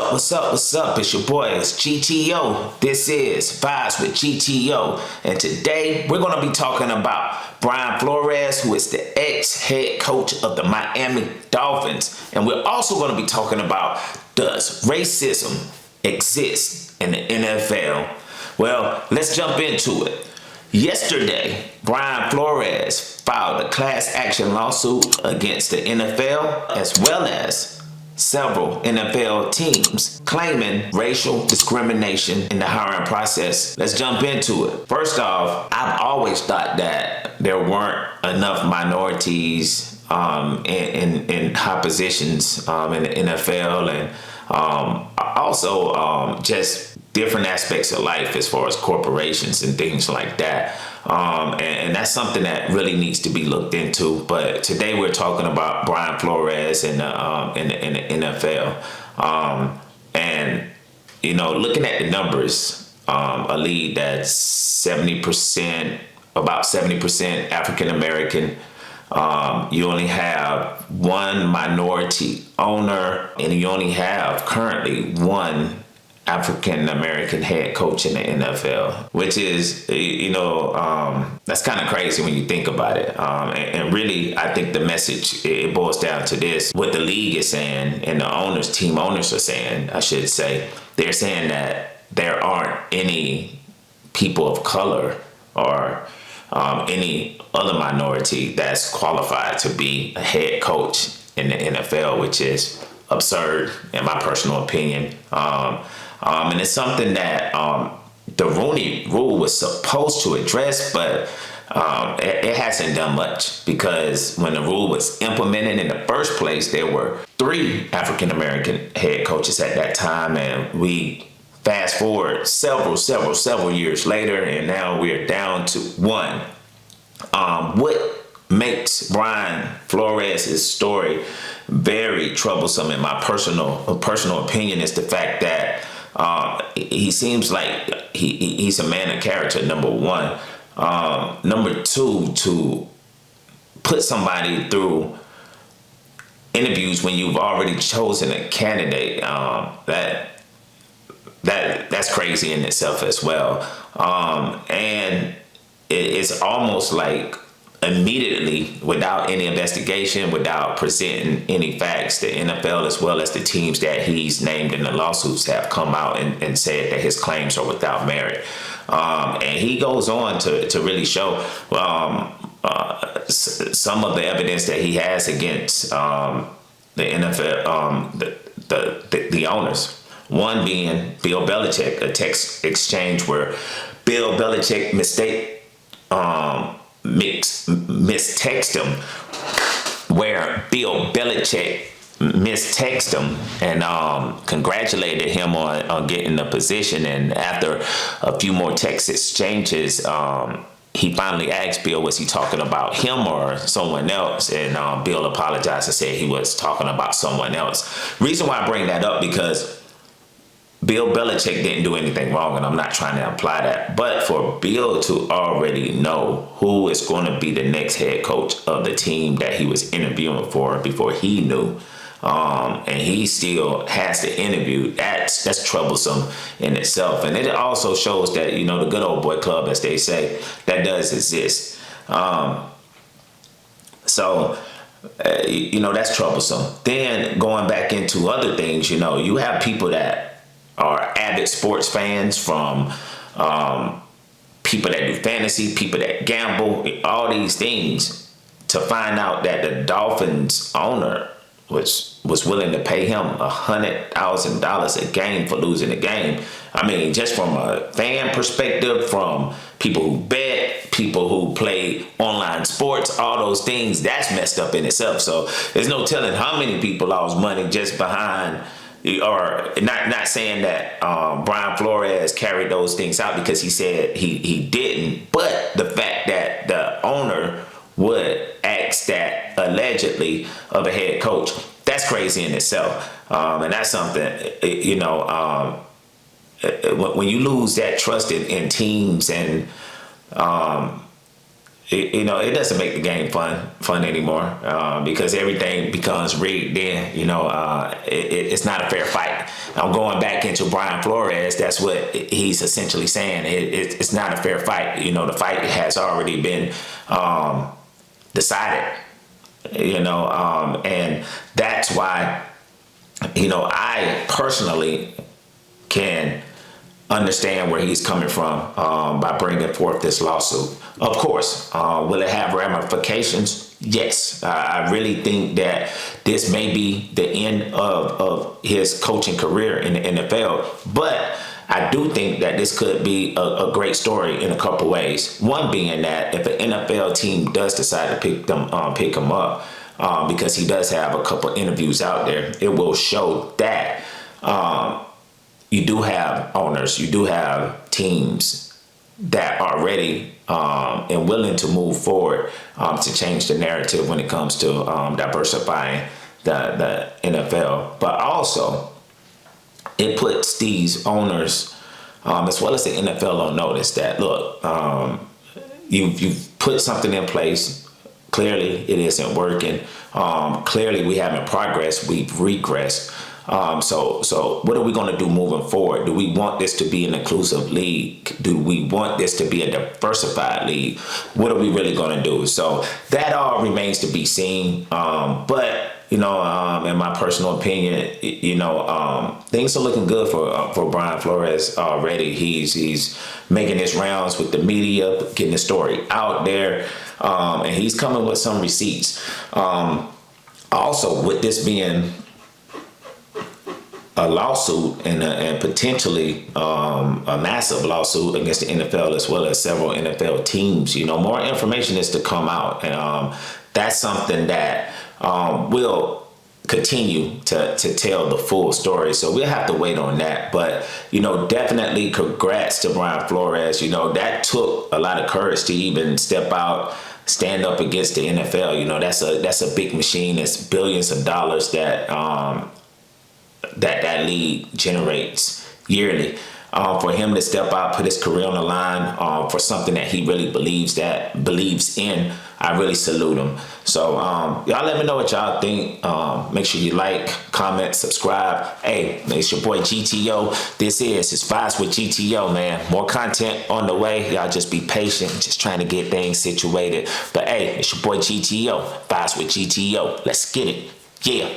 up, what's up, what's up? It's your boy, it's GTO. This is Vibez with GTO. And today we're going to be talking about Brian Flores, who is the ex-head coach of the Miami Dolphins. And we're also going to be talking about, does racism exist in the NFL? Well, let's jump into it. Yesterday, Brian Flores filed a class action lawsuit against the NFL as well as several NFL teams claiming racial discrimination in the hiring process. Let's jump into it. First off, I've always thought that there weren't enough minorities in high positions in the NFL, and also just different aspects of life as far as corporations and things like that. And that's something that really needs to be looked into. But today we're talking about Brian Flores in the NFL. And, you know, looking at the numbers, a league that's 70%, about 70% African-American. You only have one minority owner, and you only have currently one African-American head coach in the NFL, which is, that's kind of crazy when you think about it. And really, I think the message, it boils down to this. What the league is saying and the team owners are saying, I should say, they're saying that there aren't any people of color or any other minority that's qualified to be a head coach in the NFL, which is absurd in my personal opinion. And it's something that the Rooney Rule was supposed to address, but it hasn't done much, because when the rule was implemented in the first place, there were 3 African-American head coaches at that time, and we fast forward several years later, and now we're down to 1. What makes Brian Flores' story very troublesome, in my personal opinion, is the fact that he seems like he's a man of character, number 1. Number 2, to put somebody through interviews when you've already chosen a candidate, that's crazy in itself as well. And it's almost like immediately, without any investigation, without presenting any facts, the NFL as well as the teams that he's named in the lawsuits have come out and said that his claims are without merit. And he goes on to really show some of the evidence that he has against the NFL, the owners. One being Bill Belichick, a text exchange where Bill Belichick mistext him, where Bill Belichick mistext him and congratulated him on getting the position. And after a few more text exchanges, he finally asked Bill, was he talking about him or someone else? And Bill apologized and said he was talking about someone else. Reason why I bring that up, because Bill Belichick didn't do anything wrong, and I'm not trying to imply that. But for Bill to already know who is going to be the next head coach of the team that he was interviewing for before he knew, and he still has to interview, that's troublesome in itself. And it also shows that, the good old boy club, as they say, that does exist. So that's troublesome. Then going back into other things, you have people that are avid sports fans, from people that do fantasy, people that gamble, all these things, to find out that the Dolphins owner was willing to pay him $100,000 a game for losing the game. I mean, just from a fan perspective, from people who bet, people who play online sports, all those things, that's messed up in itself. So there's no telling how many people lost money just behind, or not saying that Brian Flores carried those things out, because he said he didn't, but the fact that the owner would ask that allegedly of a head coach, that's crazy in itself. And that's something, when you lose that trust in teams, and it doesn't make the game fun anymore, because everything becomes rigged. Then it's not a fair fight. I'm going back into Brian Flores. That's what he's essentially saying. It's not a fair fight. The fight has already been decided. And that's why I personally can understand where he's coming from by bringing forth this lawsuit. Of course, will it have ramifications? Yes. I really think that this may be the end of his coaching career in the NFL, but I do think that this could be a great story in a couple ways. One being that if an NFL team does decide to pick him up, because he does have a couple interviews out there, it will show that you do have owners, you do have teams that are ready and willing to move forward to change the narrative when it comes to diversifying the NFL. But also, it puts these owners, as well as the NFL, on notice that, look, you've put something in place. Clearly, it isn't working. Clearly, we haven't progressed. We've regressed. So what are we going to do moving forward? Do we want this to be an inclusive league? Do we want this to be a diversified league? What are we really going to do? So that all remains to be seen. But in my personal opinion, things are looking good for Brian Flores already. He's making his rounds with the media, getting the story out there, and he's coming with some receipts. Also, with this being a lawsuit and potentially a massive lawsuit against the NFL as well as several NFL teams, more information is to come out, and that's something that will continue to tell the full story. So we'll have to wait on that. But definitely congrats to Brian Flores. That took a lot of courage to even step out, stand up against the NFL. That's a big machine. It's billions of dollars that that league generates yearly. For him to step out, put his career on the line for something that he really believes in, I really salute him. So y'all let me know what y'all think. Make sure you like, comment, subscribe. Hey, it's your boy GTO. It's Vibez with GTO, man. More content on the way. Y'all just be patient, just trying to get things situated. But hey, it's your boy GTO. Vibez with GTO. Let's get it. Yeah.